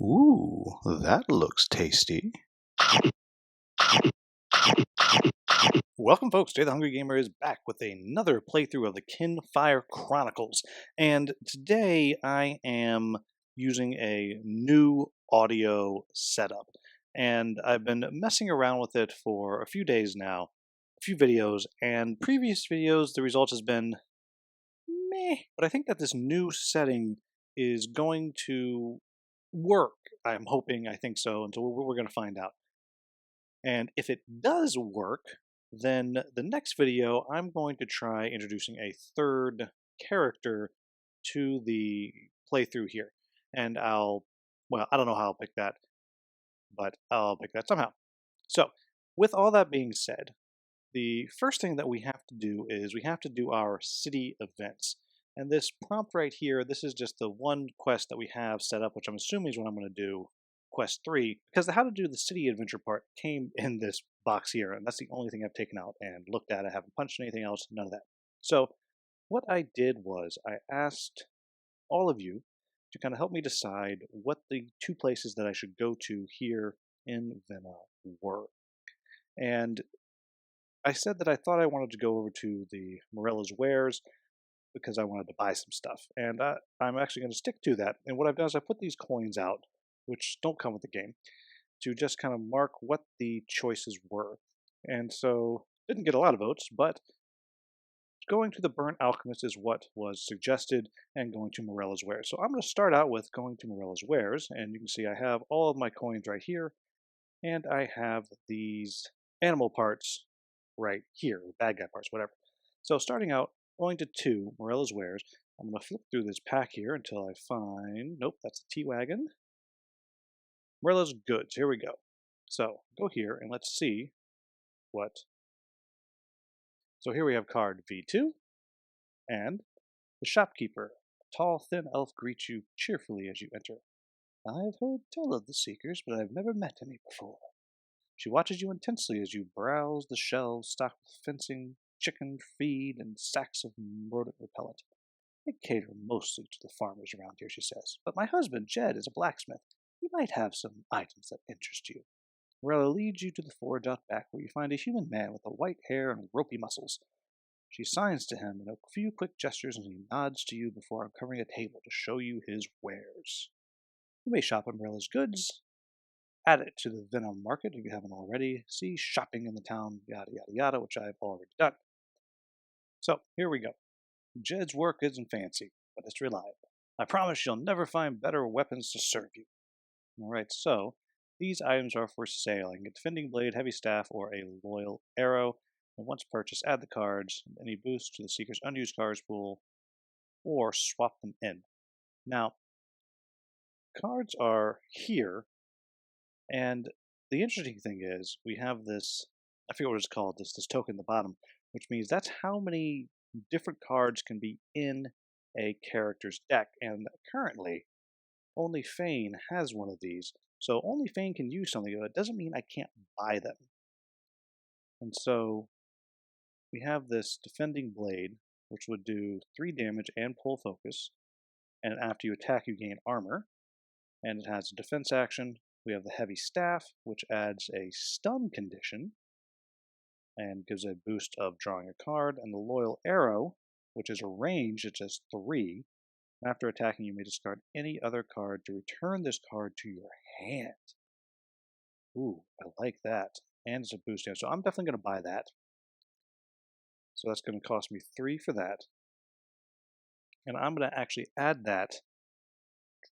Ooh, that looks tasty. Welcome, folks. Today, the Hungry Gamer is back with another playthrough of the Kinfire Chronicles. And today, I am using a new audio setup. And I've been messing around with it for a few days now, a few videos, and previous videos, the result has been meh. But I think that this new setting is going to work. I'm hoping, I think so, and so we're going to find out. And if it does work, then the next video I'm going to try introducing a third character to the playthrough here. And well, I don't know how I'll pick that, but I'll pick that somehow. So, with all that being said, the first thing that we have to do is we have to do our city events. And this prompt right here, this is just the one quest that we have set up, which I'm assuming is what I'm going to do, quest 3, because the how to do the city adventure part came in this box here, and that's the only thing I've taken out and looked at. I haven't punched anything else, none of that. So what I did was I asked all of you to kind of help me decide what the two places that I should go to here in Vienna were. And I said that I thought I wanted to go over to the Morella's Wares because I wanted to buy some stuff. And I'm actually going to stick to that. And what I've done is I put these coins out, which don't come with the game, to just kind of mark what the choices were. And so, didn't get a lot of votes, but going to the Burnt Alchemist is what was suggested, and going to Morella's Wares. So I'm going to start out with going to Morella's Wares, and you can see I have all of my coins right here, and I have these animal parts right here, bad guy parts, whatever. So starting out, going to 2, Morella's Wares, I'm going to flip through this pack here until I find, nope, that's the T-Wagon. Morella's Goods, here we go. So go here and let's see what. So here we have card V2, and the shopkeeper. A tall, thin elf greets you cheerfully as you enter. I've heard tell of the Seekers, but I've never met any before. She watches you intensely as you browse the shelves stocked with fencing, chicken feed, and sacks of rodent repellent. I cater mostly to the farmers around here, she says, but my husband, Jed, is a blacksmith. He might have some items that interest you. Morella leads you to the forge out back where you find a human man with white hair and ropey muscles. She signs to him in a few quick gestures and he nods to you before uncovering a table to show you his wares. You may shop at Morella's Goods, add it to the Venom Market if you haven't already, see shopping in the town, yada yada yada, which I've already done. So, here we go. Jed's work isn't fancy, but it's reliable. I promise you'll never find better weapons to serve you. Alright, so these items are for sale. I can get Defending Blade, Heavy Staff, or a Loyal Arrow. And once purchased, add the cards, any boost to the Seeker's unused cards pool, or swap them in. Now, cards are here, and the interesting thing is we have this, I forget what it's called, this token at the bottom, which means that's how many different cards can be in a character's deck. And currently, only Fane has one of these. So only Fane can use something, but it doesn't mean I can't buy them. And so we have this Defending Blade, which would do 3 damage and pull focus. And after you attack, you gain armor. And it has a defense action. We have the Heavy Staff, which adds a stun condition and gives a boost of drawing a card. And the Loyal Arrow, which is a range, it says 3. After attacking, you may discard any other card to return this card to your hand. Ooh, I like that. And it's a boost damage. So I'm definitely going to buy that. So that's going to cost me 3 for that. And I'm going to actually add that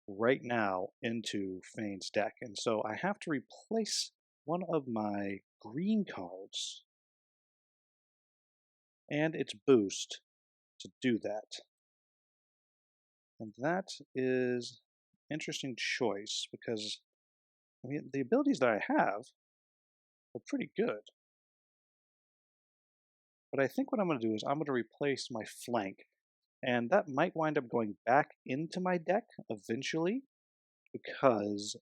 right now into Fane's deck. And so I have to replace one of my green cards and its boost to do that. And that is an interesting choice because I mean the abilities that I have are pretty good. But I think what I'm going to do is I'm going to replace my flank, and that might wind up going back into my deck eventually because,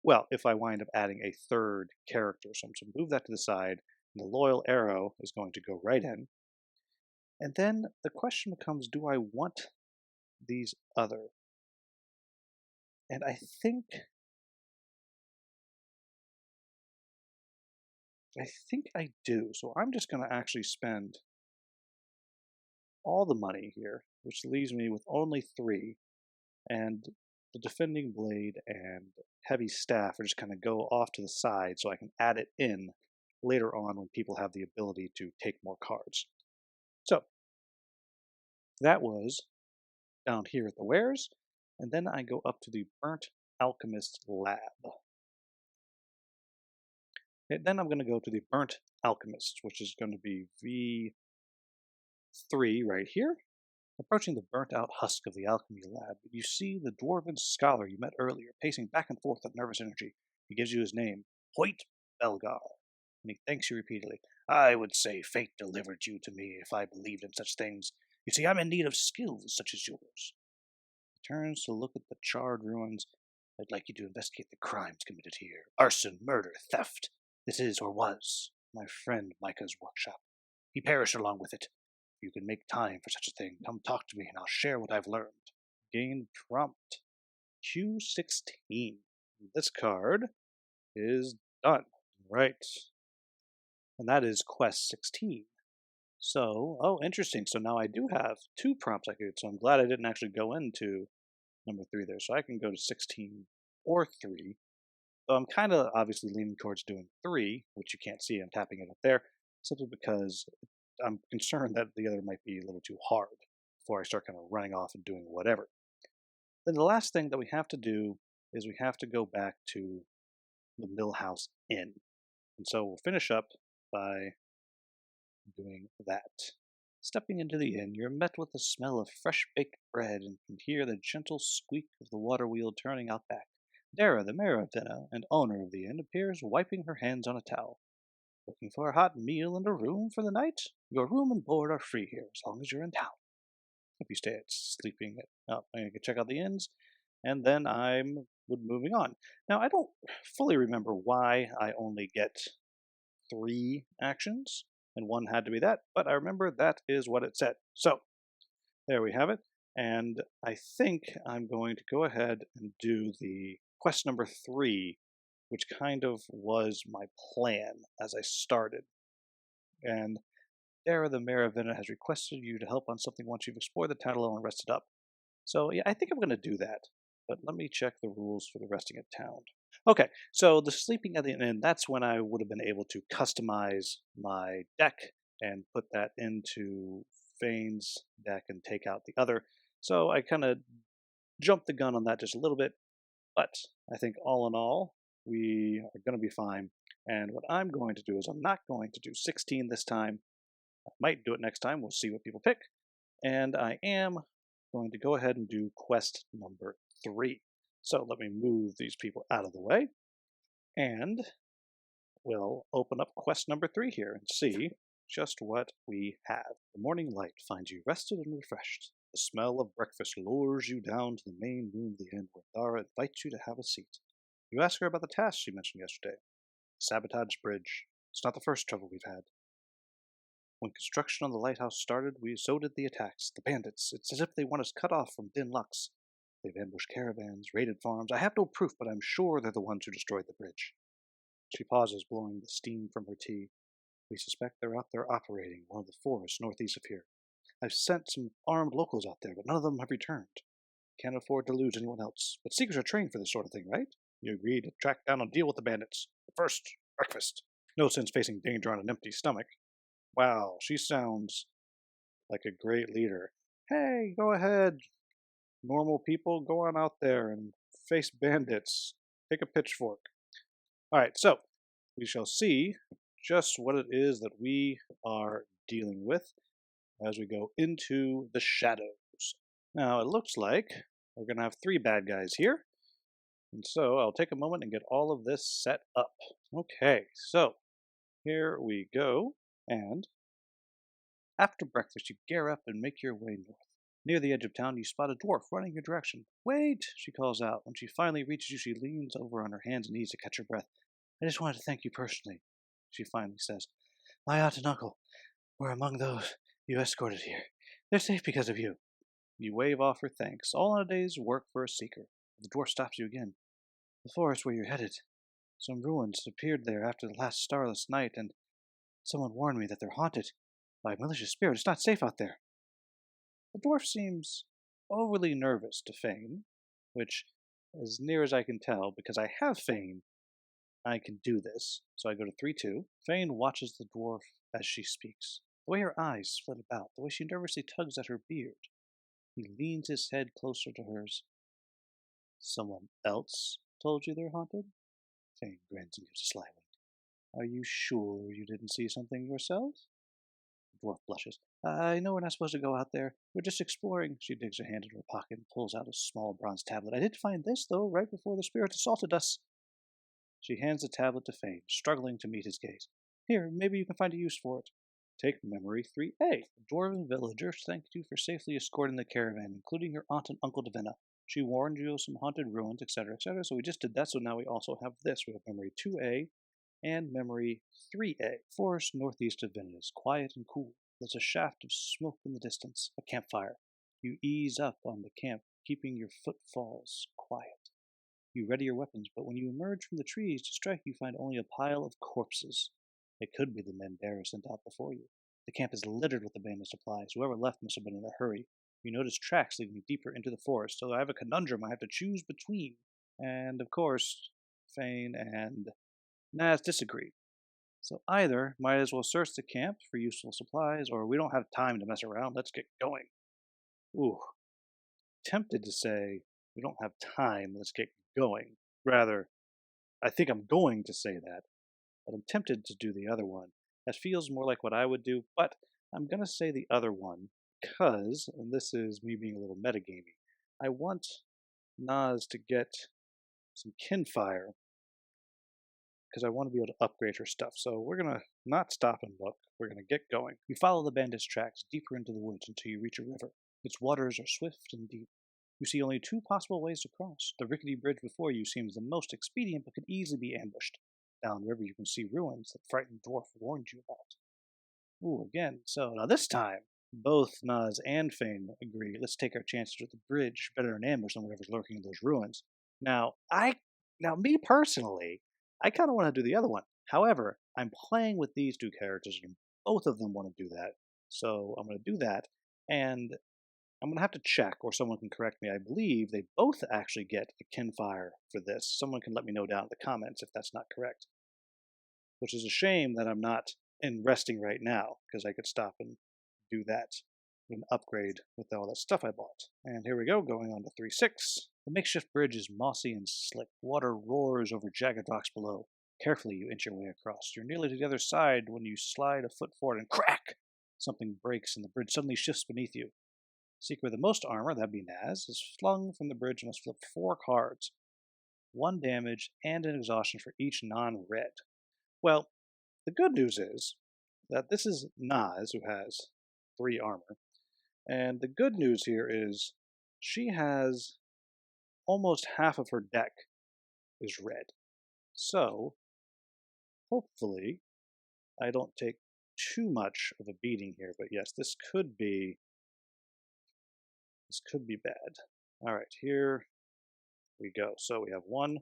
well, if I wind up adding a third character. So I'm going to move that to the side, and the Loyal Arrow is going to go right in. And then the question becomes, do I want these other And I think I do. So I'm just going to actually spend all the money here, which leaves me with only 3, and the defending blade and heavy staff are just kind of go off to the side so I can add it in later on when people have the ability to take more cards. So that was down here at the wares, and then I go up to the Burnt Alchemist Lab. Okay, then I'm going to go to the Burnt Alchemist, which is going to be V3 right here. Approaching the burnt-out husk of the alchemy lab, you see the dwarven scholar you met earlier, pacing back and forth with nervous energy. He gives you his name, Hoyt Belgar, and he thanks you repeatedly. I would say fate delivered you to me if I believed in such things. You see, I'm in need of skills such as yours. He turns to look at the charred ruins. I'd like you to investigate the crimes committed here. Arson, murder, theft. This is, or was, my friend Micah's workshop. He perished along with it. If you can make time for such a thing, come talk to me and I'll share what I've learned. Gain prompt. Q16. This card is done. Right. And that is quest 16. So, oh, interesting. So now I do have 2 prompts I could. So I'm glad I didn't actually go into number 3 there. So I can go to 16 or 3. So I'm kind of obviously leaning towards doing 3, which you can't see. I'm tapping it up there, simply because I'm concerned that the other might be a little too hard before I start kind of running off and doing whatever. Then the last thing that we have to do is we have to go back to the Millhouse Inn. And so we'll finish up by doing that. Stepping into the inn, you're met with the smell of fresh baked bread and can hear the gentle squeak of the water wheel turning out back. Dara, the mayor of Denna and owner of the inn, appears wiping her hands on a towel. Looking for a hot meal and a room for the night? Your room and board are free here as long as you're in town. If you stay at sleeping up, I can check out the inns, and then I'm moving on. Now, I don't fully remember why I only get 3 actions, and 1 had to be that, but I remember that is what it said. So, there we have it, and I think I'm going to go ahead and do the quest number 3, which kind of was my plan as I started. And Dara, the mayor of Vienna, has requested you to help on something once you've explored the town alone and rested up. So, yeah, I think I'm going to do that. But let me check the rules for the resting at town. Okay, so the sleeping at the inn, that's when I would have been able to customize my deck and put that into Fane's deck and take out the other. So I kind of jumped the gun on that just a little bit. But I think all in all, we are going to be fine. And what I'm going to do is I'm not going to do 16 this time. I might do it next time. We'll see what people pick. And I am going to go ahead and do quest number 3. So let me move these people out of the way. And we'll open up quest number 3 here and see just what we have. The morning light finds you rested and refreshed. The smell of breakfast lures you down to the main room of the inn where Dara invites you to have a seat. You ask her about the task she mentioned yesterday. Sabotage bridge. It's not the first trouble we've had. When construction on the lighthouse started, so did the attacks. The bandits. It's as if they want us cut off from Din Lux. They've ambushed caravans, raided farms. I have no proof, but I'm sure they're the ones who destroyed the bridge. She pauses, blowing the steam from her tea. We suspect they're out there operating one of the forests northeast of here. I've sent some armed locals out there, but none of them have returned. Can't afford to lose anyone else. But Seekers are trained for this sort of thing, right? You agree to track down and deal with the bandits. But first, breakfast. No sense facing danger on an empty stomach. Wow, she sounds like a great leader. Hey, go ahead, normal people, go on out there and face bandits. Take a pitchfork. Alright, so we shall see just what it is that we are dealing with as we go into the shadows. Now, it looks like we're going to have 3 bad guys here. And so I'll take a moment and get all of this set up. Okay, so here we go. And after breakfast, you gear up and make your way north. Near the edge of town, you spot a dwarf running your direction. Wait, she calls out. When she finally reaches you, she leans over on her hands and knees to catch her breath. I just wanted to thank you personally, she finally says. My aunt and uncle were among those you escorted here. They're safe because of you. You wave off her thanks, all in a day's work for a seeker. The dwarf stops you again. The forest where you're headed. Some ruins appeared there after the last starless night, and someone warned me that they're haunted by a malicious spirit. It's not safe out there. The dwarf seems overly nervous to feign, which, as near as I can tell, because I have feign, I can do this. So I go to 3-2. Feign watches the dwarf as she speaks. The way her eyes flit about, the way she nervously tugs at her beard. He leans his head closer to hers. Someone else told you they're haunted? Feign grins and gives a sly wink. Are you sure you didn't see something yourself? The dwarf blushes. I know we're not supposed to go out there. We're just exploring. She digs her hand into her pocket and pulls out a small bronze tablet. I did find this, though, right before the spirit assaulted us. She hands the tablet to Feign, struggling to meet his gaze. Here, maybe you can find a use for it. Take memory 3A. The dwarven villagers thanked you for safely escorting the caravan, including your aunt and uncle Davina. She warned you of some haunted ruins, etc., etc. So we just did that, so now we also have this. We have memory 2A and memory 3A. Forest northeast of Vinna is quiet and cool. There's a shaft of smoke in the distance, a campfire. You ease up on the camp, keeping your footfalls quiet. You ready your weapons, but when you emerge from the trees to strike, you find only a pile of corpses. It could be the men Dara sent out before you. The camp is littered with abandoned supplies. Whoever left must have been in a hurry. You notice tracks leading deeper into the forest, so I have a conundrum I have to choose between. And, of course, Feign and Naz disagree. So either might as well search the camp for useful supplies, or we don't have time to mess around, let's get going. Ooh. Tempted to say, we don't have time, let's get going. Rather, I think I'm going to say that, but I'm tempted to do the other one. That feels more like what I would do, but I'm going to say the other one because, and this is me being a little metagamey, I want Naz to get some Kinfire because I want to be able to upgrade her stuff. So we're going to not stop and look. We're going to get going. You follow the bandits' tracks deeper into the woods until you reach a river. Its waters are swift and deep. You see only two possible ways to cross. The rickety bridge before you seems the most expedient but could easily be ambushed. Downriver you can see ruins that frightened dwarf warned you about. Ooh, again. So now this time, both Naz and Feign agree. Let's take our chances with the bridge. Better an ambush than whatever's lurking in those ruins. Now, me personally, I kind of want to do the other one. However, I'm playing with these two characters, and both of them want to do that. So I'm going to do that, and I'm going to have to check, or someone can correct me. I believe they both actually get a Kinfire for this. Someone can let me know down in the comments if that's not correct. Which is a shame that I'm not in resting right now, because I could stop and do that. An upgrade with all that stuff I bought. And here we go, going on to 3-6. The makeshift bridge is mossy and slick. Water roars over jagged rocks below. Carefully you inch your way across. You're nearly to the other side when you slide a foot forward and crack! Something breaks and the bridge suddenly shifts beneath you. Seeker with the most armor, that'd be Naz, is flung from the bridge and must flip 4 cards. 1 damage and an exhaustion for each non-red. Well, the good news is that this is Naz, who has 3 armor. And the good news here is she has almost half of her deck is red. So, hopefully, I don't take too much of a beating here. But yes, this could be bad. All right, here we go. So we have 1.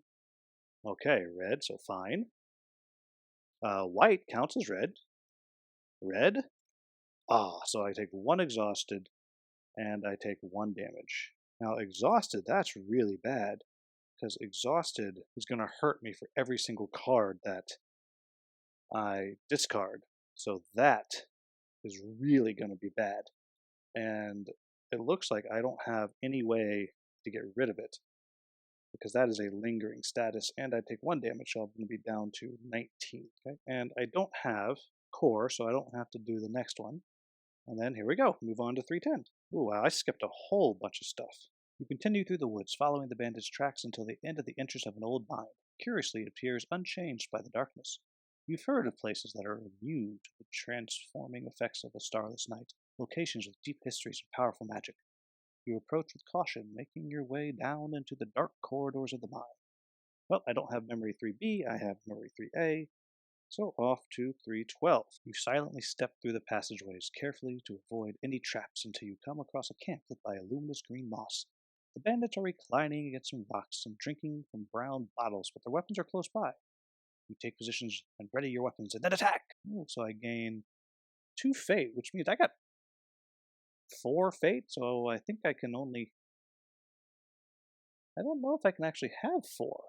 Okay, red, so fine. White counts as red. Red. So I take 1 exhausted, and I take 1 damage. Now, exhausted, that's really bad, because exhausted is going to hurt me for every single card that I discard. So that is really going to be bad. And it looks like I don't have any way to get rid of it, because that is a lingering status, and I take 1 damage, so I'm going to be down to 19. Okay? And I don't have core, so I don't have to do the next one. And then here we go, move on to 310. Ooh, wow, I skipped a whole bunch of stuff. You continue through the woods, following the bandits' tracks until they end at the entrance of an old mine. Curiously, it appears unchanged by the darkness. You've heard of places that are immune to the transforming effects of a starless night, locations with deep histories and powerful magic. You approach with caution, making your way down into the dark corridors of the mine. Well, I don't have memory 3B, I have memory 3A, so off to 312. You silently step through the passageways carefully to avoid any traps until you come across a camp lit by a luminous green moss. The bandits are reclining against some rocks and drinking from brown bottles, but their weapons are close by. You take positions and ready your weapons and then attack! Ooh, so I gain 2 fate, which means I got 4 fate, so I think I can only... I don't know if I can actually have 4.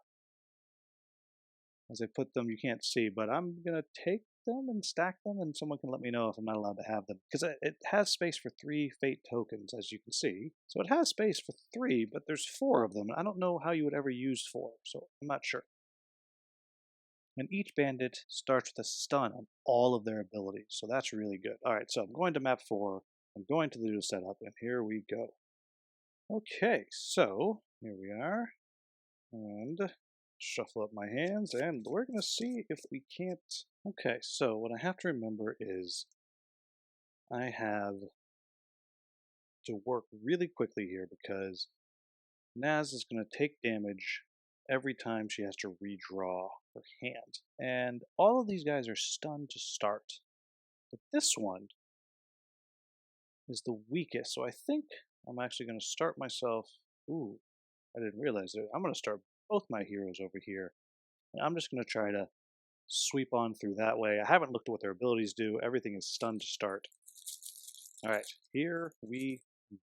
As I put them, you can't see, but I'm going to take them and stack them, and someone can let me know if I'm not allowed to have them. Because it has space for 3 fate tokens, as you can see. So it has space for 3, but there's 4 of them. I don't know how you would ever use 4, so I'm not sure. And each bandit starts with a stun on all of their abilities, so that's really good. Alright, so I'm going to map 4. I'm going to do the setup, and here we go. Okay, so here we are. And shuffle up my hands, and we're going to see if we can't... Okay, so what I have to remember is I have to work really quickly here because Naz is going to take damage every time she has to redraw her hand. And all of these guys are stunned to start. But this one is the weakest, so I think I'm actually going to start myself... Ooh, I didn't realize it. I'm going to start both my heroes over here. And I'm just going to try to sweep on through that way. I haven't looked at what their abilities do. Everything is stunned to start. Alright, here we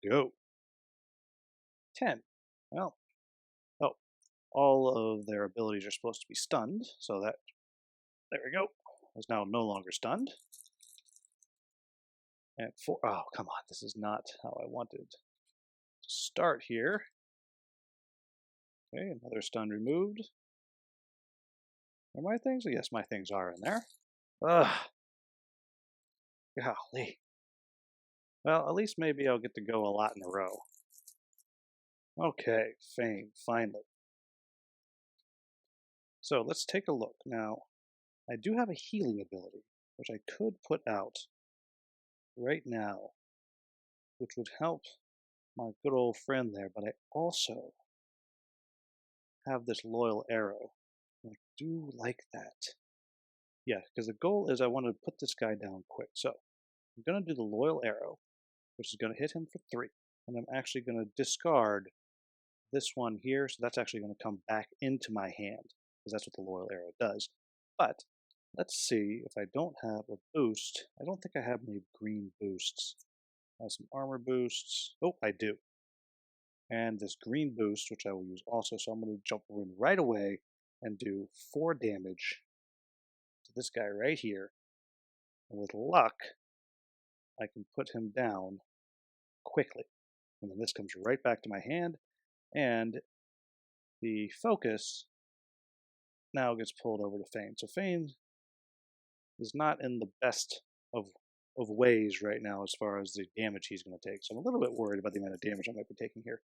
go. 10. Well, oh, all of their abilities are supposed to be stunned, so that... There we go. Is now no longer stunned. And 4... Oh, come on. This is not how I wanted to start here. Okay, another stun removed. Are my things? Yes, my things are in there. Ugh. Golly. Well, at least maybe I'll get to go a lot in a row. Okay, Fame, finally. So let's take a look. Now, I do have a healing ability, which I could put out right now, which would help my good old friend there, but I also have this loyal arrow. I do like that. Yeah, because the goal is I want to put this guy down quick. So I'm going to do the loyal arrow, which is going to hit him for 3. And I'm actually going to discard this one here, so that's actually going to come back into my hand, because that's what the loyal arrow does. But let's see if I don't have a boost. I don't think I have any green boosts. I have some armor boosts. Oh, I do. And this green boost, which I will use also, so I'm going to jump in right away and do 4 damage to this guy right here. And with luck, I can put him down quickly. And then this comes right back to my hand, and the focus now gets pulled over to Fane. So Fane is not in the best of ways right now as far as the damage he's going to take. So I'm a little bit worried about the amount of damage I might be taking here.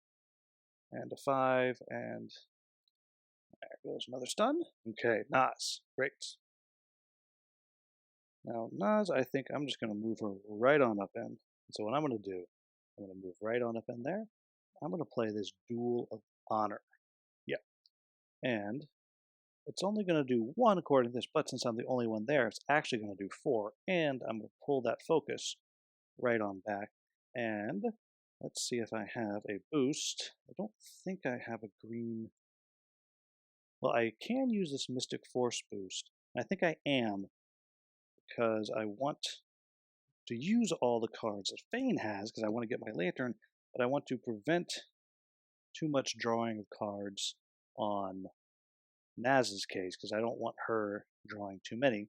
And a 5, and there goes another stun. Okay, Nas, great. Now, Nas, I think I'm just going to move her right on up in. So what I'm going to do, I'm going to move right on up in there. I'm going to play this Duel of Honor. Yeah. And it's only going to do 1 according to this, but since I'm the only one there, it's actually going to do 4. And I'm going to pull that focus right on back. And let's see if I have a boost. I don't think I have a green... Well, I can use this Mystic Force boost. I think I am, because I want to use all the cards that Fane has, because I want to get my Lantern, but I want to prevent too much drawing of cards on Naz's case, because I don't want her drawing too many.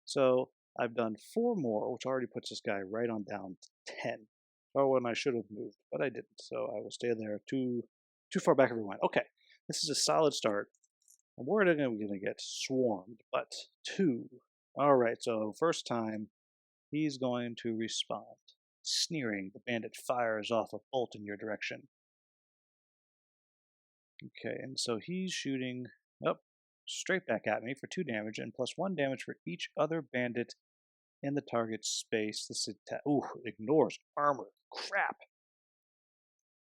So I've done 4 more, which already puts this guy right on down to 10. Or when I should have moved, but I didn't, so I will stay there too far back everyone. Okay, this is a solid start. I'm worried I'm going to get swarmed, but 2. Alright, so first time, he's going to respond. Sneering, the bandit fires off a bolt in your direction. Okay, and so he's shooting up straight back at me for 2 damage, and plus 1 damage for each other bandit in the target space. This attack, ooh, ignores armor. Crap!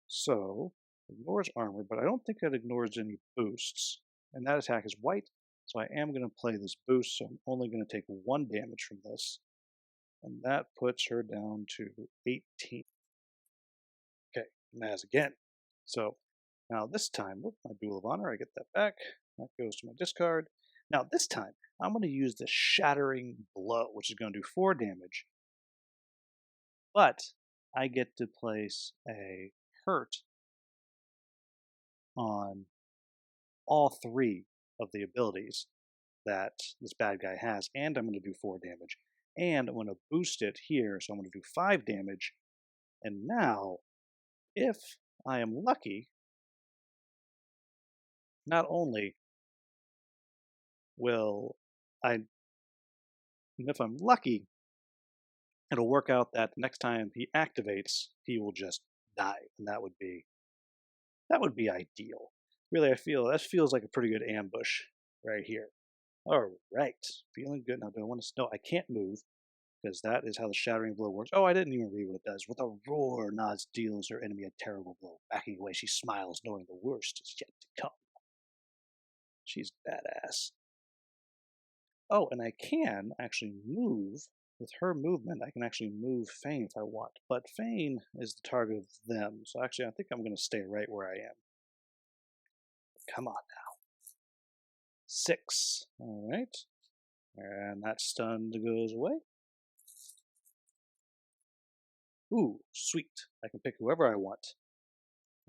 So, ignores armor, but I don't think that ignores any boosts. And that attack is white, so I am going to play this boost, so I'm only going to take 1 damage from this. And that puts her down to 18. Okay, Naz again. So now this time, whoop, my Duel of Honor, I get that back. That goes to my discard. Now this time, I'm going to use the Shattering Blow, which is going to do 4 damage, but I get to place a hurt on all 3 of the abilities that this bad guy has, and I'm going to do 4 damage. And I'm going to boost it here, so I'm going to do 5 damage. And now, if I am lucky, not only will I, if I'm lucky, it'll work out that next time he activates, he will just die, and that would be ideal. Really, I feel that feels like a pretty good ambush right here. All right, feeling good now. Do I want to? No, I can't move because that is how the shattering blow works. Oh, I didn't even read what it does. With a roar, Nas deals her enemy a terrible blow. Backing away, she smiles, knowing the worst is yet to come. She's badass. Oh, and I can actually move. With her movement, I can actually move Fane if I want. But Fane is the target of them, so actually I think I'm going to stay right where I am. Come on now. 6. All right. And that stun goes away. Ooh, sweet. I can pick whoever I want.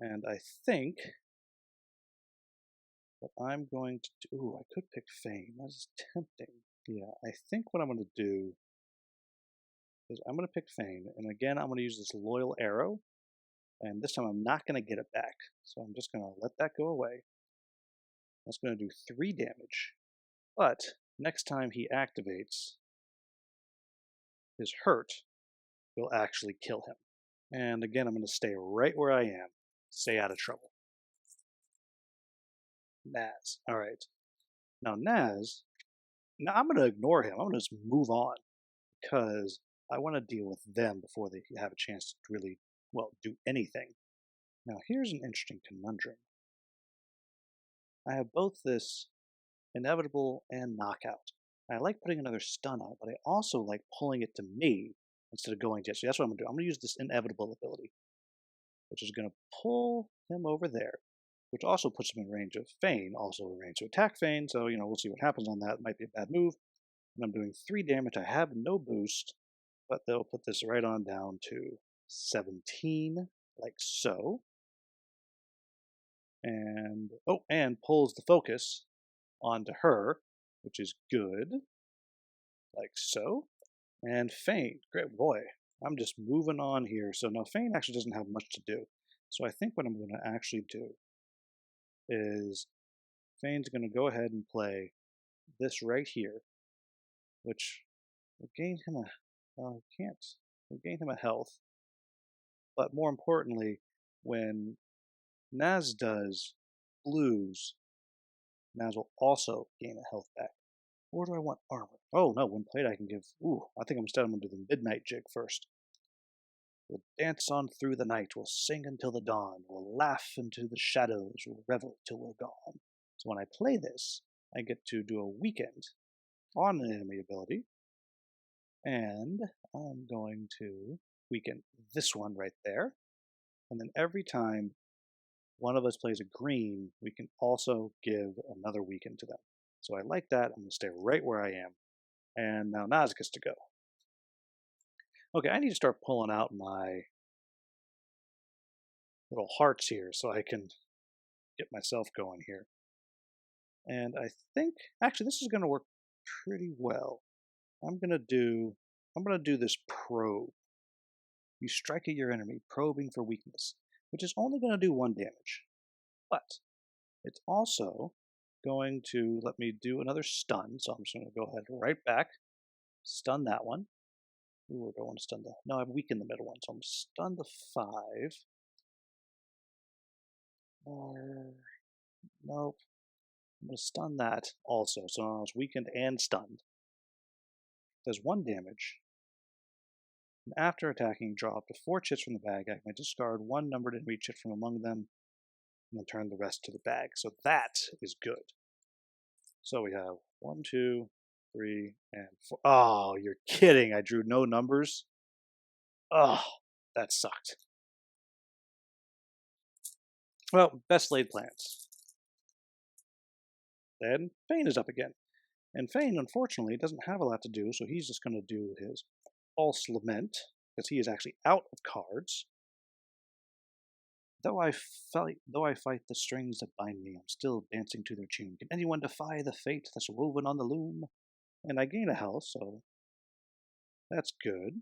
And I think what I'm going to do... Ooh, I could pick Fane. That is tempting. Yeah, I think what I'm going to do is I'm going to pick Fane. And again, I'm going to use this Loyal Arrow. And this time I'm not going to get it back. So I'm just going to let that go away. That's going to do 3 damage. But next time he activates, his hurt will actually kill him. And again, I'm going to stay right where I am. Stay out of trouble. Naz. All right. Now, Naz, now I'm going to ignore him. I'm going to just move on because I want to deal with them before they have a chance to really, well, do anything. Now, here's an interesting conundrum. I have both this inevitable and knockout. I like putting another stun on it, but I also like pulling it to me instead of going to it. So that's what I'm going to do. I'm going to use this inevitable ability, which is going to pull him over there, which also puts him in range of Fane, also in range to attack Fane. So, we'll see what happens on that. It might be a bad move. And I'm doing 3 damage. I have no boost, but they'll put this right on down to 17, like so. And, oh, and pulls the focus onto her, which is good, like so. And Fane, great boy. I'm just moving on here. So now Fane actually doesn't have much to do. So I think what I'm going to actually do is Fane's going to go ahead and play this right here, which will gain him will gain him a health. But more importantly, when Naz does blues, Naz will also gain a health back. Or do I want armor? Oh no, when played I can give, I think I'm going to do the midnight jig first. We'll dance on through the night, we'll sing until the dawn, we'll laugh into the shadows, we'll revel till we're gone. So when I play this, I get to do a weekend on an enemy ability, and I'm going to weaken this one right there, and then every time one of us plays a green, we can also give another weaken to them. So I like that. I'm going to stay right where I am. And now Naz gets to go. Okay, I need to start pulling out my little hearts here so I can get myself going here. And I think, actually, this is going to work pretty well. I'm going to do this probe. You strike at your enemy, probing for weakness, which is only going to do 1 damage. But it's also going to let me do another stun. So I'm just going to go ahead right back, stun that one. Ooh, I don't want to stun the... No, I've weakened the middle one, so I'm going to stun the 5. Or... Nope. I'm going to stun that also. So I was weakened and stunned. Does 1 damage. And after attacking, draw up to 4 chits from the bag. I can discard 1 numbered enemy chit from among them, and then turn the rest to the bag. So that is good. So we have 1, 2, 3, and 4. Oh, you're kidding. I drew no numbers. Oh, that sucked. Well, best laid plans. Then Fane is up again. And Fane, unfortunately, doesn't have a lot to do, so he's just going to do his false lament, because he is actually out of cards. Though I fight the strings that bind me, I'm still dancing to their tune. Can anyone defy the fate that's woven on the loom? And I gain a health, so that's good.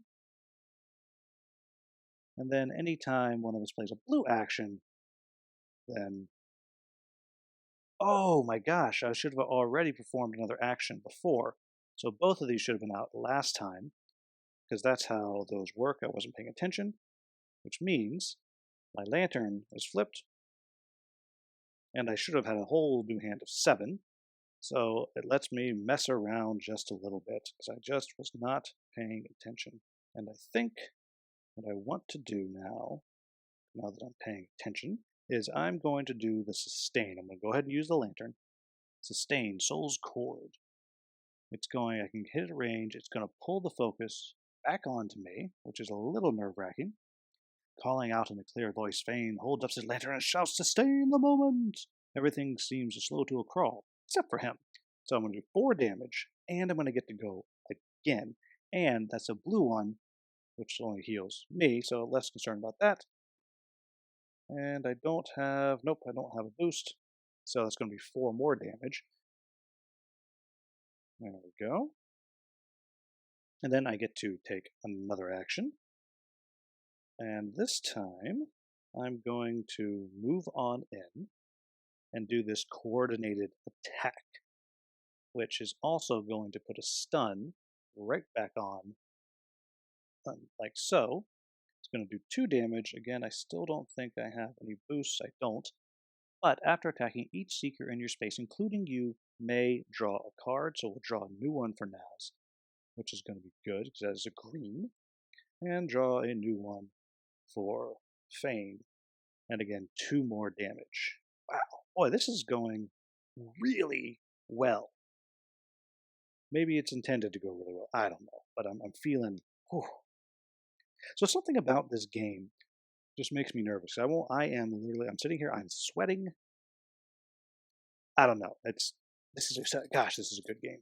And then anytime one of us plays a blue action, then oh my gosh, I should have already performed another action before. So both of these should have been out last time, because that's how those work. I wasn't paying attention, which means my lantern is flipped, and I should have had a whole new hand of 7. So it lets me mess around just a little bit, because I just was not paying attention. And I think what I want to do now that I'm paying attention, is I'm going to do the sustain. I'm going to go ahead and use the lantern. Sustain, Soul's Cord. It's going, I can hit it at range, it's going to pull the focus back onto me, which is a little nerve-wracking. Calling out in a clear voice, Fane holds up his lantern and shouts, "Sustain the moment!" Everything seems slow to a crawl, except for him. So I'm going to do 4 damage, and I'm going to get to go again. And that's a blue one, which only heals me, so less concerned about that. And I don't have, nope, I don't have a boost. So that's going to be 4 more damage. There we go. And then I get to take another action. And this time, I'm going to move on in and do this coordinated attack, which is also going to put a stun right back on, like so. It's going to do 2 damage. Again, I still don't think I have any boosts. I don't. But after attacking each seeker in your space, including you, may draw a card. So we'll draw a new one for Naz, which is going to be good because that is a green. And draw a new one for Fane. And again, 2 more damage. Wow. Boy, this is going really well. Maybe it's intended to go really well. I don't know. But I'm feeling... Whew. So something about this game just makes me nervous. I'm sitting here, I'm sweating. I don't know. This is a good game.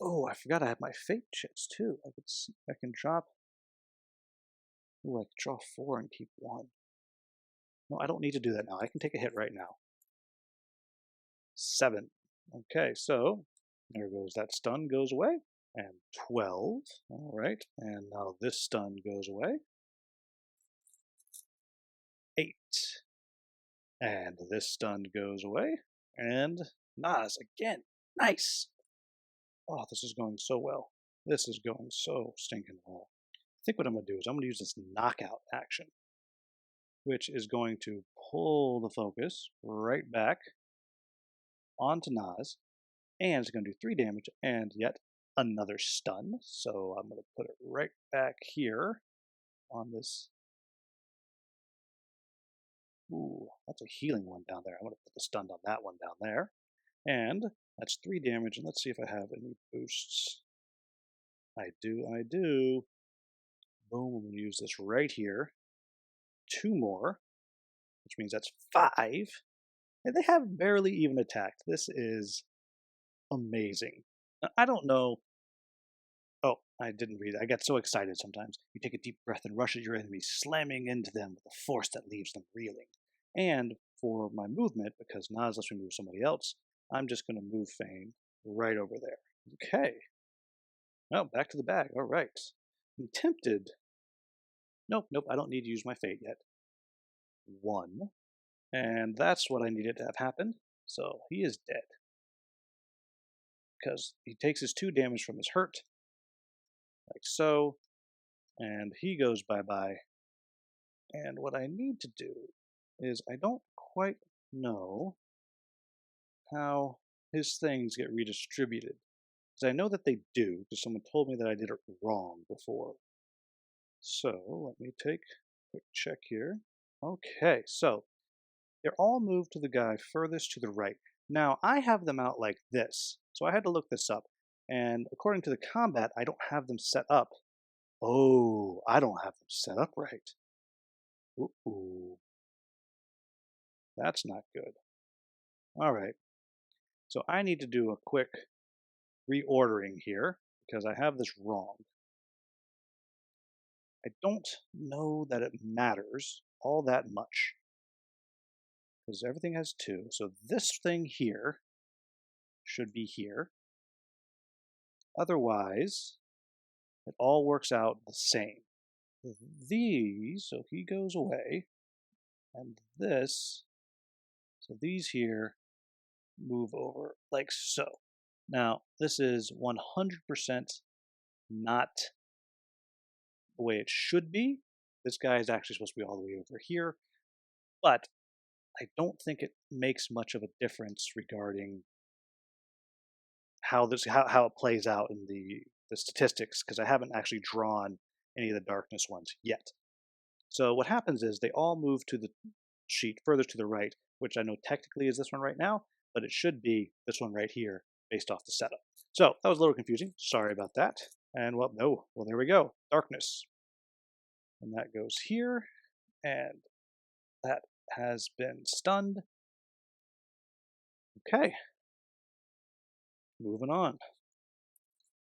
Oh, I forgot I have my fate chits too. I could see if I can drop. Oh, I could draw 4 and keep 1. No, I don't need to do that now. I can take a hit right now. 7. Okay, so there goes that stun goes away. And 12. All right, and now this stun goes away. 8. And this stun goes away. And Nas again. Nice. Oh, this is going so well. This is going so stinking well. I think what I'm going to do is I'm going to use this knockout action, which is going to pull the focus right back onto Nas, and it's going to do 3 damage and yet another stun. So I'm going to put it right back here on this. Ooh, that's a healing one down there. I'm going to put the stun on that one down there. And that's 3 damage, and let's see if I have any boosts. I do. Boom, I'm going to use this right here. 2 more, which means that's 5. And they have barely even attacked. This is amazing. I don't know. Oh, I didn't read it. I get so excited sometimes. You take a deep breath and rush at your enemy, slamming into them with a force that leaves them reeling. And for my movement, because Nas lets me move somebody else, I'm just going to move Fane right over there. Okay. Oh, back to the bag. All right. I'm tempted. Nope, I don't need to use my fate yet. 1. And that's what I needed to have happen. So he is dead. Because he takes his 2 damage from his hurt, like so, and he goes bye-bye. And what I need to do is I don't quite know how his things get redistributed. Because I know that they do, because someone told me that I did it wrong before. So let me take a quick check here. Okay, so they're all moved to the guy furthest to the right. Now, I have them out like this, so I had to look this up. And according to the combat, I don't have them set up. Oh, I don't have them set up right. Ooh. That's not good. All right. So I need to do a quick reordering here because I have this wrong. I don't know that it matters all that much because everything has two. So this thing here should be here. Otherwise, it all works out the same. These, so he goes away, and this, so these here move over like so. Now, this is 100% not the way it should be. This guy is actually supposed to be all the way over here, but I don't think it makes much of a difference regarding how it plays out in the statistics because I haven't actually drawn any of the darkness ones yet. So what happens is they all move to the sheet furthest to the right, which I know technically is this one right now, but it should be this one right here based off the setup. So that was a little confusing. Sorry about that. And well, no, well, there we go. Darkness. And that goes here, and that has been stunned. Okay. Moving on.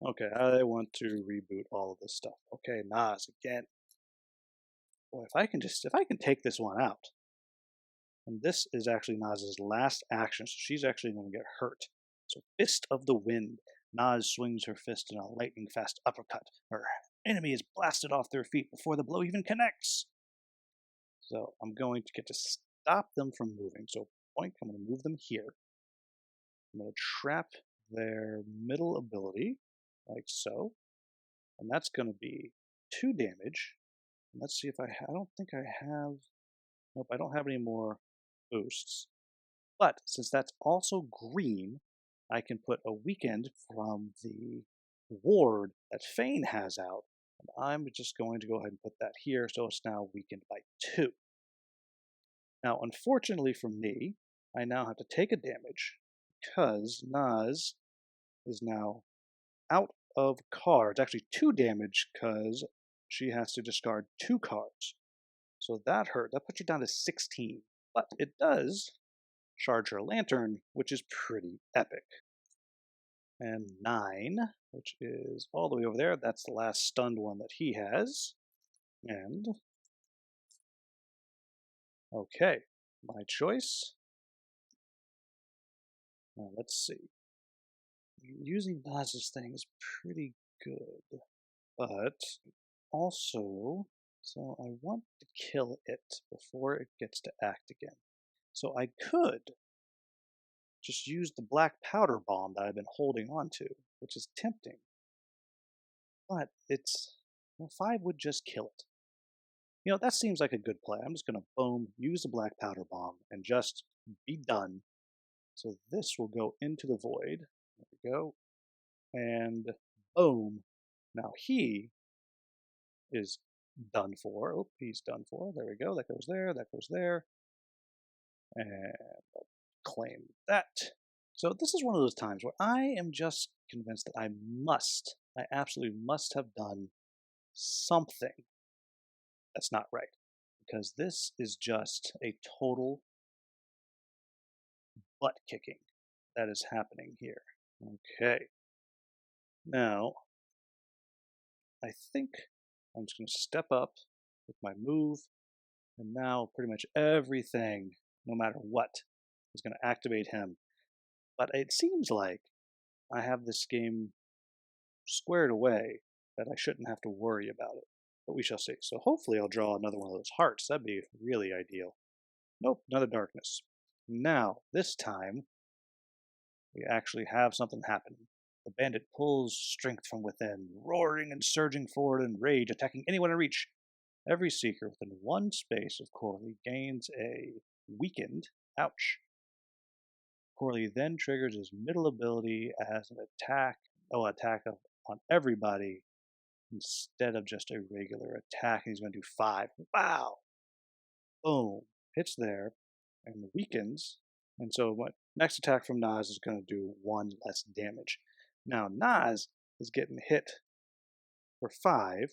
Okay, I want to reboot all of this stuff. Okay, Nas again. Boy, if I can take this one out, and this is actually Nas's last action, so she's actually going to get hurt. So Fist of the Wind. Nas swings her fist in a lightning-fast uppercut. Her enemy is blasted off their feet before the blow even connects. So I'm going to get to stop them from moving. So point, I'm going to move them here. I'm going to trap their middle ability, like so. And that's going to be 2 damage. And let's see if I don't think I have, nope, I don't have any more boosts. But since that's also green, I can put a weakened from the ward that Fane has out. And I'm just going to go ahead and put that here, so it's now weakened by 2. Now, unfortunately for me, I now have to take a damage because Naz is now out of cards. Actually, 2 damage because she has to discard 2 cards. So that hurt. That puts her down to 16. But it does charge her lantern, which is pretty epic. And 9, which is all the way over there. That's the last stunned one that he has. And okay, my choice. Now let's see. Using Naz's thing is pretty good, but also, so I want to kill it before it gets to act again. So I could just use the black powder bomb that I've been holding on to, which is tempting. But it's, well, 5 would just kill it. You know, that seems like a good play. I'm just going to boom, use the black powder bomb, and just be done. So this will go into the void. There we go. And boom. Now he is done for. Oh, he's done for. There we go. That goes there. That goes there. And I'll claim that. So this is one of those times where I am just convinced that I absolutely must have done something that's not right. Because this is just a total butt kicking that is happening here. Okay. Now, I think I'm just going to step up with my move, and now pretty much everything, no matter what, is going to activate him. But it seems like I have this game squared away that I shouldn't have to worry about it. But we shall see. So hopefully I'll draw another one of those hearts. That'd be really ideal. Nope, another darkness. Now, this time, we actually have something happening. The bandit pulls strength from within, roaring and surging forward in rage, attacking anyone in reach. Every seeker within 1 space of Corley gains a weakened. Ouch. Corley then triggers his middle ability as an attack. On everybody instead of just a regular attack. He's going to do 5. Wow. Boom. Hits there and weakens. And so my next attack from Nas is going to do 1 less damage. Now Nas is getting hit for 5.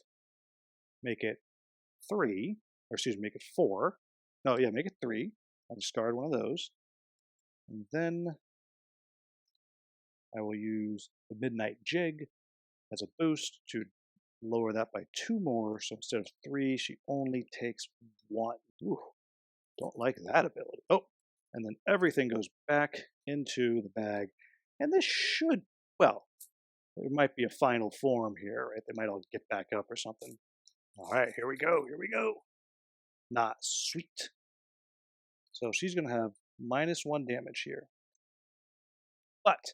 Make it 3. Or excuse me, make it 4. No, yeah, make it 3. I discard one of those. And then I will use the Midnight Jig as a boost to lower that by 2 more. So instead of 3, she only takes 1. Ooh, don't like that ability. Oh, and then everything goes back into the bag. And this should, well, there might be a final form here, right? They might all get back up or something. All right, here we go. Here we go. Not sweet. So she's going to have -1 damage here. But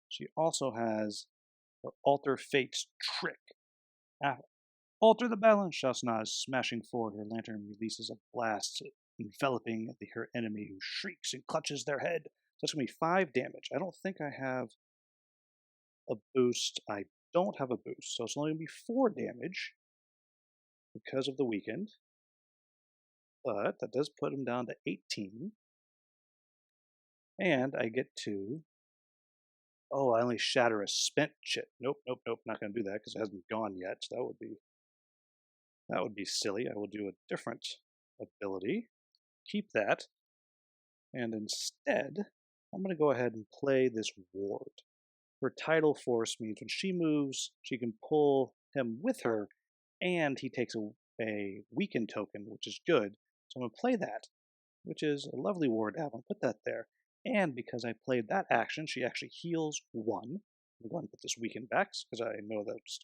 she also has her Alter Fate's trick. Alter the balance, shouts Nas, smashing forward. Her lantern releases a blast, enveloping her enemy, who shrieks and clutches their head. So that's going to be 5 damage. I don't think I have a boost. I don't have a boost, so it's only going to be 4 damage because of the weakened. But that does put him down to 18. And I get to... Oh, I only shatter a spent chip. Nope, nope, nope. Not going to do that because it hasn't gone yet. So that would be silly. I will do a different ability. Keep that. And instead, I'm going to go ahead and play this ward. Her tidal force means when she moves, she can pull him with her, and he takes a weaken token, which is good. So I'm going to play that, which is a lovely ward to have. I'll put that there. And because I played that action, she actually heals 1. I'm going to put this weaken back because I know that's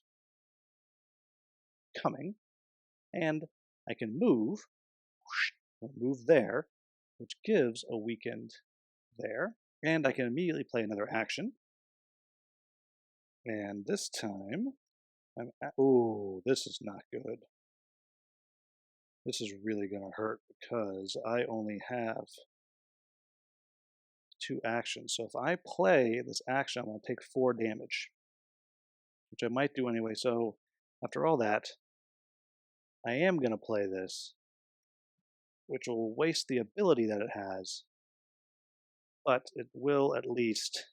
coming. And I can move there, which gives a weakened there. And I can immediately play another action. And this time, oh, this is not good. This is really going to hurt because I only have 2 actions. So if I play this action, I'm going to take 4 damage, which I might do anyway. So after all that, I am going to play this, which will waste the ability that it has, but it will at least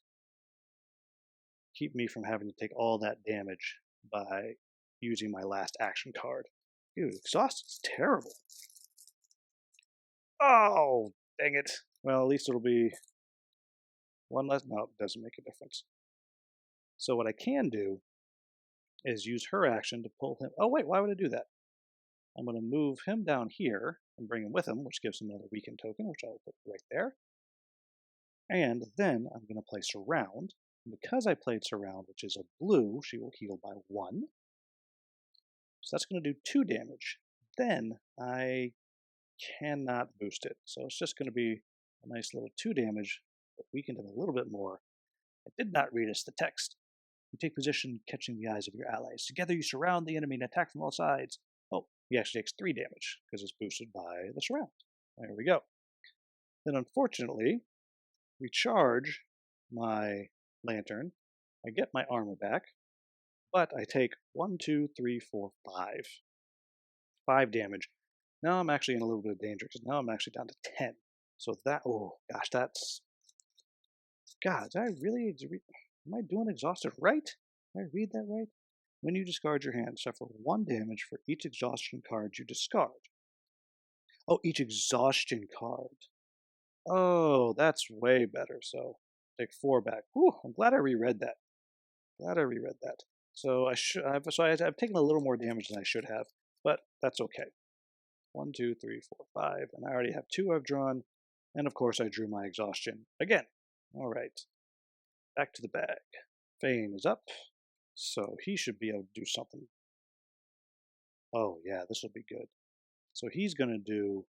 keep me from having to take all that damage by using my last action card. Dude, exhausted's terrible. Oh, dang it. Well, at least it'll be 1 less. No, it doesn't make a difference. So what I can do is use her action to pull him. Oh, wait, why would I do that? I'm going to move him down here and bring him with him, which gives him another weakened token, which I'll put right there. And then I'm going to play Surround. And because I played Surround, which is a blue, she will heal by 1. So that's going to do 2 damage. Then I cannot boost it. So it's just going to be a nice little 2 damage, but weakened it a little bit more. I did not read us the text. You take position catching the eyes of your allies. Together you surround the enemy and attack from all sides. Oh, he actually takes 3 damage because it's boosted by the surround. There we go. Then unfortunately, we charge my lantern. I get my armor back, but I take 1, 2, 3, 4, 5. 5 damage. Now I'm actually in a little bit of danger because now I'm actually down to 10. So that, oh gosh, that's, God, did I really, am I doing exhausted right? Did I read that right? When you discard your hand, suffer 1 damage for each exhaustion card you discard. Oh, each exhaustion card. Oh, that's way better. So take 4 back. Whew, I'm glad I reread that. So I've taken a little more damage than I should have, but that's okay. 1, 2, 3, 4, 5, and I already have 2 I've drawn, and of course I drew my exhaustion again. All right, back to the bag. Fane is up, so he should be able to do something. Oh yeah, this will be good. So he's going to do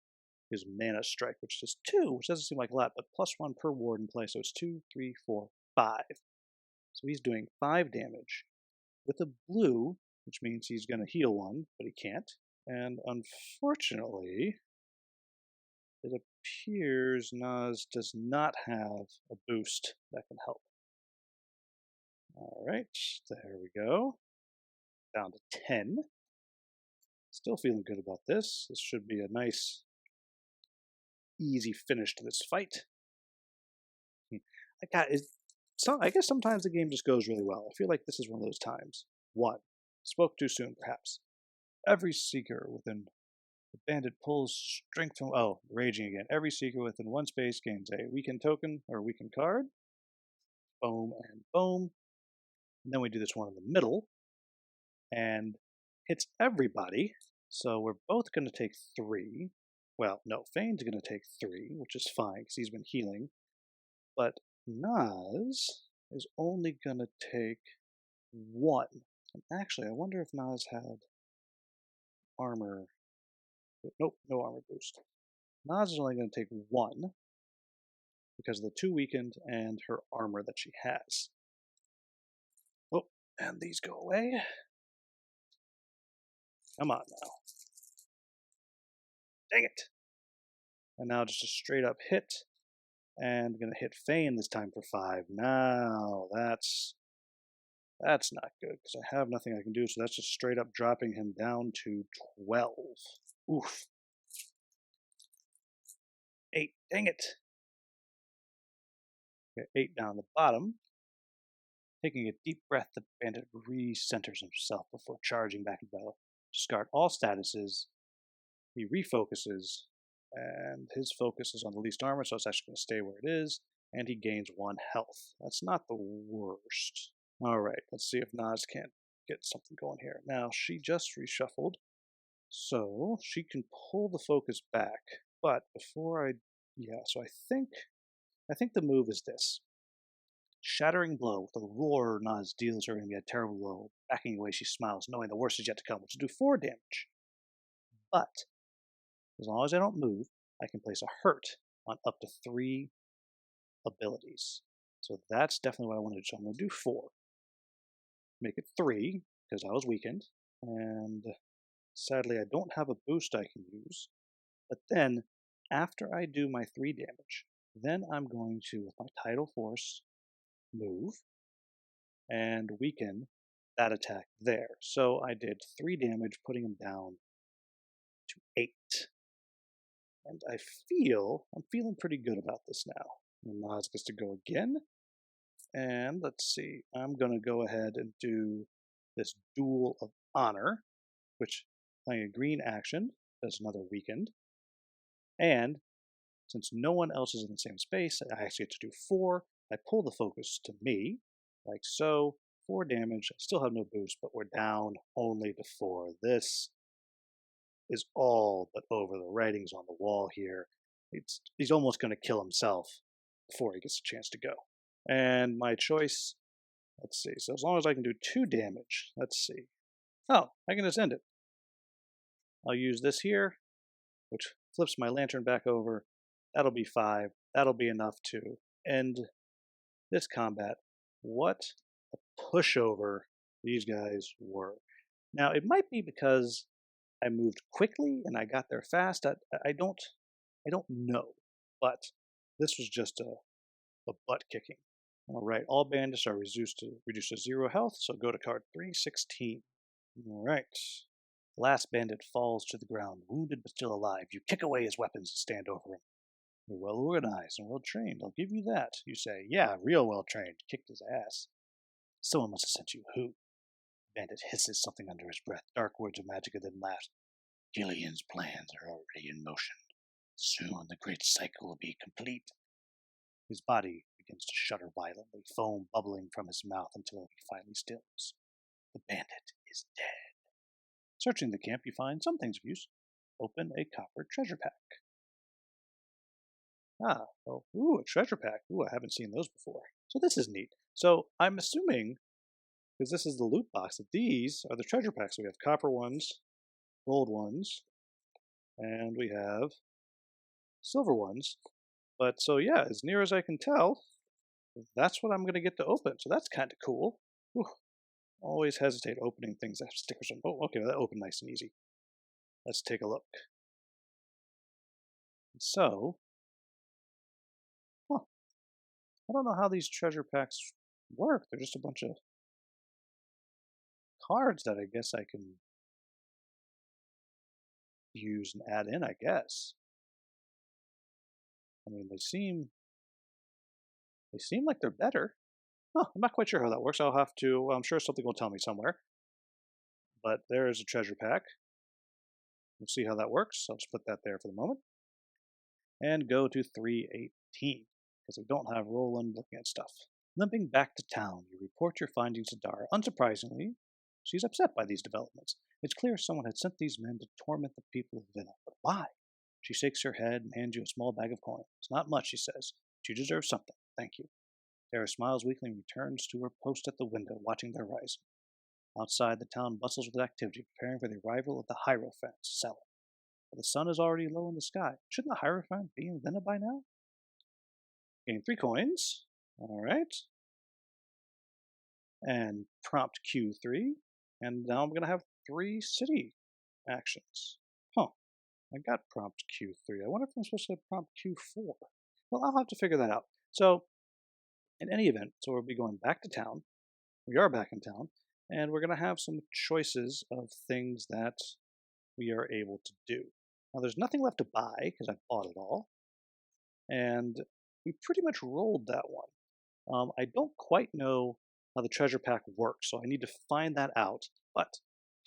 his Mana Strike, which is 2, which doesn't seem like a lot, but +1 per ward in play, so it's 2, 3, 4, 5. So he's doing 5 damage with a blue, which means he's going to heal 1, but he can't. And unfortunately, it appears Nas does not have a boost that can help. All right, there we go. Down to 10. Still feeling good about this. This should be a nice, easy finish to this fight. I guess sometimes the game just goes really well. I feel like this is one of those times. 1. Spoke too soon, perhaps. Every seeker within The bandit pulls strength from. Oh, raging again. Every seeker within one space gains a weakened token or weakened card. Boom and boom. And then we do this one in the middle and hits everybody. So we're both going to take 3. Well, no, Fane's going to take 3, which is fine because he's been healing. But Nas is only going to take 1. And actually, I wonder if Nas had armor. Nope, no armor boost. Nas is only going to take 1 because of the 2 weakened and her armor that she has. Oh, and these go away. Come on now. Dang it. And now just a straight up hit. And going to hit Fane this time for 5. Now, that's not good because I have nothing I can do. So that's just straight up dropping him down to 12. Oof. 8. Dang it. Okay, 8 down the bottom. Taking a deep breath, the bandit recenters himself before charging back into battle. Discard all statuses. He refocuses, and his focus is on the least armor, so it's actually going to stay where it is, and he gains 1 health. That's not the worst. Alright, let's see if Nas can't get something going here. Now, she just reshuffled, so she can pull the focus back, but before so I think the move is this. Shattering blow with a roar Nas deals her a terrible blow. Backing away, she smiles, knowing the worst is yet to come, which will do 4 damage. But as long as I don't move, I can place a hurt on up to 3 abilities. So that's definitely what I want to do. So I'm going to do 4. Make it 3, because I was weakened. And sadly, I don't have a boost I can use. But then, after I do my 3 damage, then I'm going to, with my tidal force, move and weaken that attack there. So I did 3 damage, putting him down to 8. And I'm feeling pretty good about this now. And Nas gets to go again. And let's see, I'm going to go ahead and do this Duel of Honor, which playing a green action does another weakened. And since no one else is in the same space, I actually get to do 4. I pull the focus to me, like so. 4 damage. I still have no boost, but we're down only to 4. This is all but over. The writing's on the wall here. He's almost going to kill himself before he gets a chance to go. And my choice, let's see. So as long as I can do 2 damage, let's see. Oh, I can just end it. I'll use this here, which flips my lantern back over. That'll be 5. That'll be enough to end this combat. What a pushover these guys were. Now, it might be because I moved quickly and I got there fast. I don't know, but this was just a butt kicking. All right, all bandits are reduced to 0 health, so go to card 316. All right. The last bandit falls to the ground, wounded but still alive. You kick away his weapons and stand over him. You're well organized and well trained. I'll give you that. You say, yeah, real well trained. Kicked his ass. Someone must have sent you. Who? The bandit hisses something under his breath. Dark words of magic, and then laughs. Gillian's plans are already in motion. Soon the great cycle will be complete. His body begins to shudder violently, foam bubbling from his mouth until he finally stills. The bandit is dead. Searching the camp, you find some things of use. Open a copper treasure pack. A treasure pack. Ooh, I haven't seen those before. So this is neat. So I'm assuming, because this is the loot box, that these are the treasure packs. So we have copper ones, gold ones, and we have silver ones. But so yeah, as near as I can tell, that's what I'm going to get to open. So that's kind of cool. Whew. Always hesitate opening things that have stickers on. Oh, okay, that opened nice and easy. Let's take a look. So, I don't know how these treasure packs work. They're just a bunch of cards that I guess I can use and add in, I guess. I mean, they seem like they're better. Oh, I'm not quite sure how that works. I'll have to, well, I'm sure something will tell me somewhere. But there is a treasure pack. We'll see how that works. I'll just put that there for the moment. And go to 318, because we don't have Roland looking at stuff. Limping back to town, you report your findings to Dara. Unsurprisingly, she's upset by these developments. It's clear someone had sent these men to torment the people of Vinna, but why? She shakes her head and hands you a small bag of coins. Not much, she says, but you deserve something. Thank you. Dara smiles weakly and returns to her post at the window, watching their rising. Outside, the town bustles with activity, preparing for the arrival of the Hierophant seller. But the sun is already low in the sky. Shouldn't the Hierophant be in Vinna by now? Gain 3 coins. All right. And prompt Q3. And now I'm going to have 3 city actions. Huh. I got prompt Q3. I wonder if I'm supposed to have prompt Q4. Well, I'll have to figure that out. So, in any event, so we'll be going back to town. We are back in town. And we're going to have some choices of things that we are able to do. Now, there's nothing left to buy because I bought it all. And we pretty much rolled that one. I don't quite know how the treasure pack works, so I need to find that out. But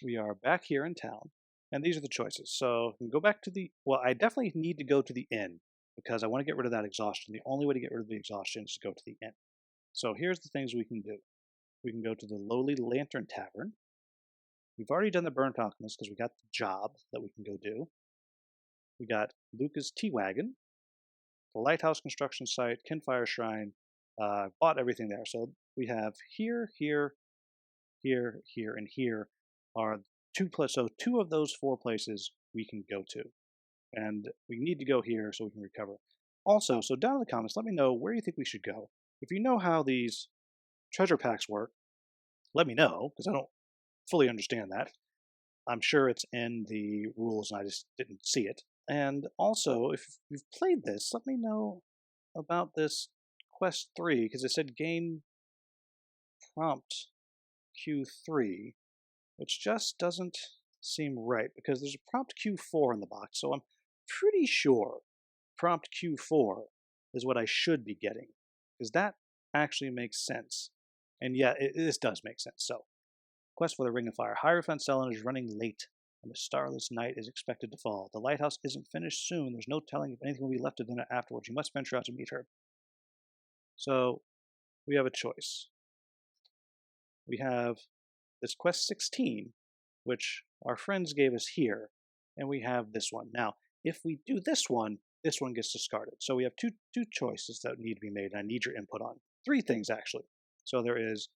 we are back here in town, and these are the choices. So we can go back to well, I definitely need to go to the inn because I want to get rid of that exhaustion. The only way to get rid of the exhaustion is to go to the inn. So here's the things we can do. We can go to the Lowly Lantern Tavern. We've already done the Burnt Alchemist because we got the job that we can go do. We got Luca's Tea Wagon, the Lighthouse Construction Site, Kinfire Shrine. Bought everything there. So we have here, here, here, here, and here are 2 so 2 of those 4 places we can go to. And we need to go here so we can recover. Also, so down in the comments, let me know where you think we should go. If you know how these treasure packs work, let me know, because I don't fully understand that. I'm sure it's in the rules and I just didn't see it. And also, if you've played this, let me know about this quest 3, because it said gain prompt Q3, which just doesn't seem right, because there's a prompt Q4 in the box, so I'm pretty sure prompt Q4 is what I should be getting, because that actually makes sense. And yeah, this does make sense. So, quest for the Ring of Fire. Hierophant Selin is running late, and the starless night is expected to fall. The lighthouse isn't finished soon. There's no telling if anything will be left of dinner afterwards. You must venture out to meet her. So, we have a choice. We have this quest 16, which our friends gave us here, and we have this one. Now, if we do this one gets discarded. So we have two choices that need to be made, and I need your input on. 3 things, actually. So there is,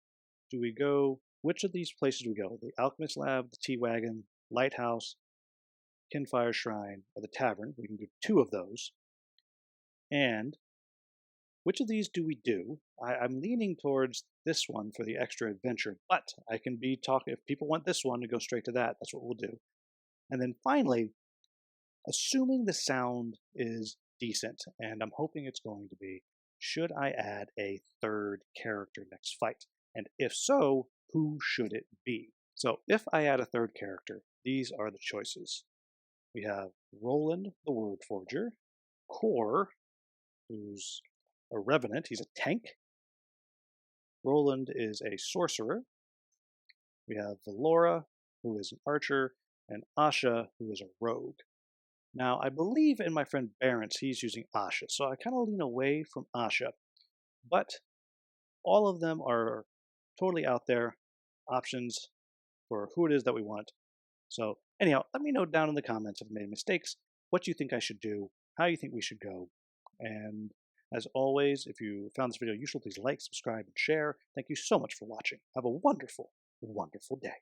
do we go, which of these places do we go? The Alchemist Lab, the Tea Wagon, Lighthouse, Kinfire Shrine, or the Tavern. We can do 2 of those. And which of these do we do? I'm leaning towards this one for the extra adventure, but I can be talking, if people want this one, to go straight to that. That's what we'll do. And then finally, assuming the sound is decent, and I'm hoping it's going to be, should I add a 3rd character next fight? And if so, who should it be? So if I add a 3rd character, these are the choices. We have Roland, the Word Forger, Core, who's a Revenant, he's a tank. Roland is a sorcerer. We have Valora, who is an archer, and Asha, who is a rogue. Now, I believe in my friend Barents, he's using Asha, so I kind of lean away from Asha. But all of them are totally out there, options for who it is that we want. So anyhow, let me know down in the comments if I made mistakes, what you think I should do, how you think we should go. And as always, if you found this video useful, please like, subscribe, and share. Thank you so much for watching. Have a wonderful, wonderful day.